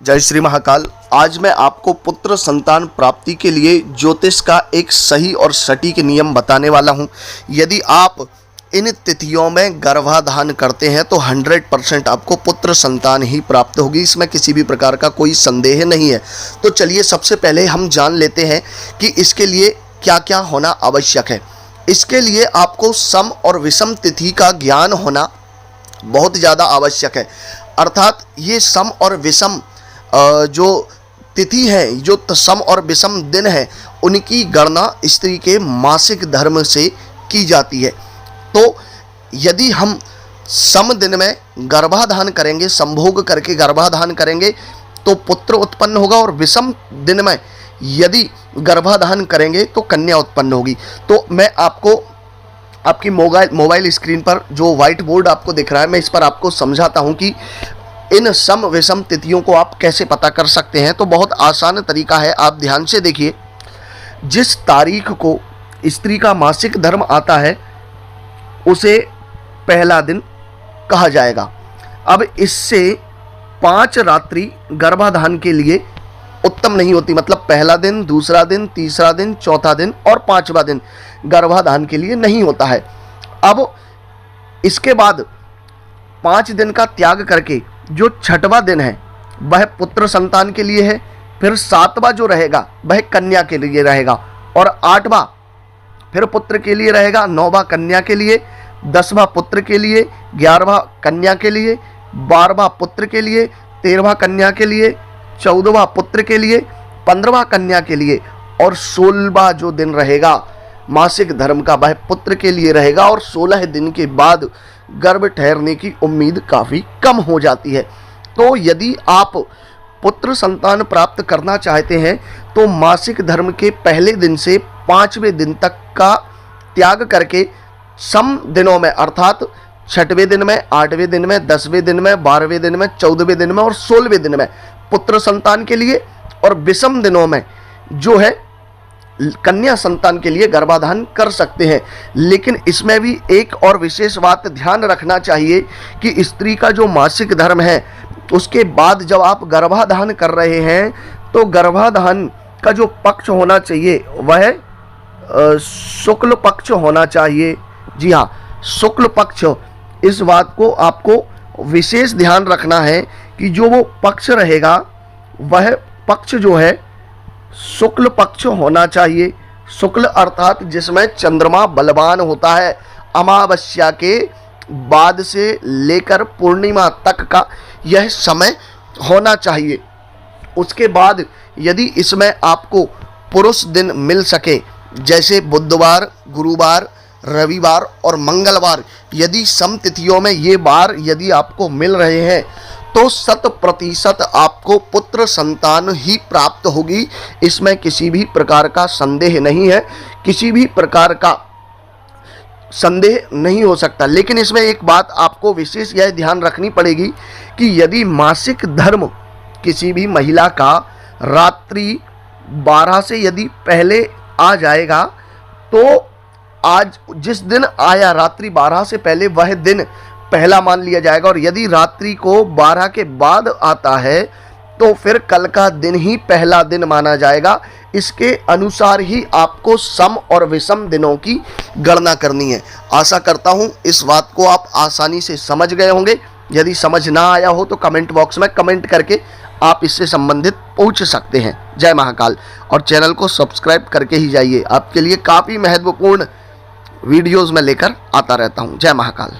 जय श्री महाकाल। आज मैं आपको पुत्र संतान प्राप्ति के लिए ज्योतिष का एक सही और सटीक नियम बताने वाला हूं। यदि आप इन तिथियों में गर्भाधान करते हैं तो 100% आपको पुत्र संतान ही प्राप्त होगी, इसमें किसी भी प्रकार का कोई संदेह नहीं है। तो चलिए सबसे पहले हम जान लेते हैं कि इसके लिए क्या क्या होना आवश्यक है। इसके लिए आपको सम और विषम तिथि का ज्ञान होना बहुत ज़्यादा आवश्यक है। अर्थात ये सम और विषम जो तिथि है, जो सम और विषम दिन है, उनकी गणना स्त्री के मासिक धर्म से की जाती है। तो यदि हम सम दिन में गर्भाधान करेंगे, संभोग करके गर्भाधान करेंगे तो पुत्र उत्पन्न होगा, और विषम दिन में यदि गर्भाधान करेंगे तो कन्या उत्पन्न होगी। तो मैं आपको आपकी मोबाइल स्क्रीन पर जो व्हाइट बोर्ड आपको दिख रहा है, मैं इस पर आपको समझाता हूं कि इन सम विषम तिथियों को आप कैसे पता कर सकते हैं। तो बहुत आसान तरीका है, आप ध्यान से देखिए। जिस तारीख को स्त्री का मासिक धर्म आता है उसे पहला दिन कहा जाएगा। अब इससे 5 रात्रि गर्भाधान के लिए उत्तम नहीं होती, मतलब पहला दिन, दूसरा दिन, तीसरा दिन, चौथा दिन और 5वां दिन गर्भाधान के लिए नहीं होता है। अब इसके बाद 5 दिन का त्याग करके जो 6वां दिन है वह पुत्र संतान के लिए है, फिर 7वां जो रहेगा वह कन्या के लिए रहेगा, और 8वां फिर पुत्र के लिए रहेगा, 9वां कन्या के लिए, 10वां पुत्र के लिए, 11वां कन्या के लिए, 12वां पुत्र के लिए, 13वां कन्या के लिए, 14वां पुत्र के लिए, 15वां कन्या के लिए, और 16वां जो दिन रहेगा मासिक धर्म का वह पुत्र के लिए रहेगा। और 16 दिन के बाद गर्भ ठहरने की उम्मीद काफ़ी कम हो जाती है। तो यदि आप पुत्र संतान प्राप्त करना चाहते हैं तो मासिक धर्म के पहले दिन से 5वें दिन तक का त्याग करके सम दिनों में, अर्थात 6वें दिन में, 8वें दिन में, 10वें दिन में, 12वें दिन में, 14वें दिन में और 16वें दिन में पुत्र संतान के लिए, और विषम दिनों में जो है कन्या संतान के लिए गर्भाधान कर सकते हैं। लेकिन इसमें भी एक और विशेष बात ध्यान रखना चाहिए कि स्त्री का जो मासिक धर्म है उसके बाद जब आप गर्भाधान कर रहे हैं तो गर्भाधान का जो पक्ष होना चाहिए वह शुक्ल पक्ष होना चाहिए। जी हाँ, शुक्ल पक्ष। इस बात को आपको विशेष ध्यान रखना है कि जो वो पक्ष रहेगा वह पक्ष जो है शुक्ल पक्ष होना चाहिए। शुक्ल अर्थात जिसमें चंद्रमा बलवान होता है। अमावस्या के बाद से लेकर पूर्णिमा तक का यह समय होना चाहिए। उसके बाद यदि इसमें आपको पुरुष दिन मिल सके, जैसे बुधवार, गुरुवार, रविवार और मंगलवार, यदि सम तिथियों में ये बार यदि आपको मिल रहे हैं तो 100% आपको पुत्र संतान ही प्राप्त होगी। इसमें किसी भी प्रकार का संदेह नहीं है, किसी भी प्रकार का संदेह नहीं हो सकता। लेकिन इसमें एक बात आपको विशेष यह ध्यान रखनी पड़ेगी कि यदि मासिक धर्म किसी भी महिला का रात्रि 12 से यदि पहले आ जाएगा तो आज जिस दिन आया रात्रि 12 से पहले वह दिन पहला मान लिया जाएगा, और यदि रात्रि को 12 के बाद आता है तो फिर कल का दिन ही पहला दिन माना जाएगा। इसके अनुसार ही आपको सम और विषम दिनों की गणना करनी है। आशा करता हूं इस बात को आप आसानी से समझ गए होंगे। यदि समझ ना आया हो तो कमेंट बॉक्स में कमेंट करके आप इससे संबंधित पूछ सकते हैं। जय महाकाल। और चैनल को सब्सक्राइब करके ही जाइए, आपके लिए काफ़ी महत्वपूर्ण वीडियोज़ में लेकर आता रहता हूँ। जय महाकाल।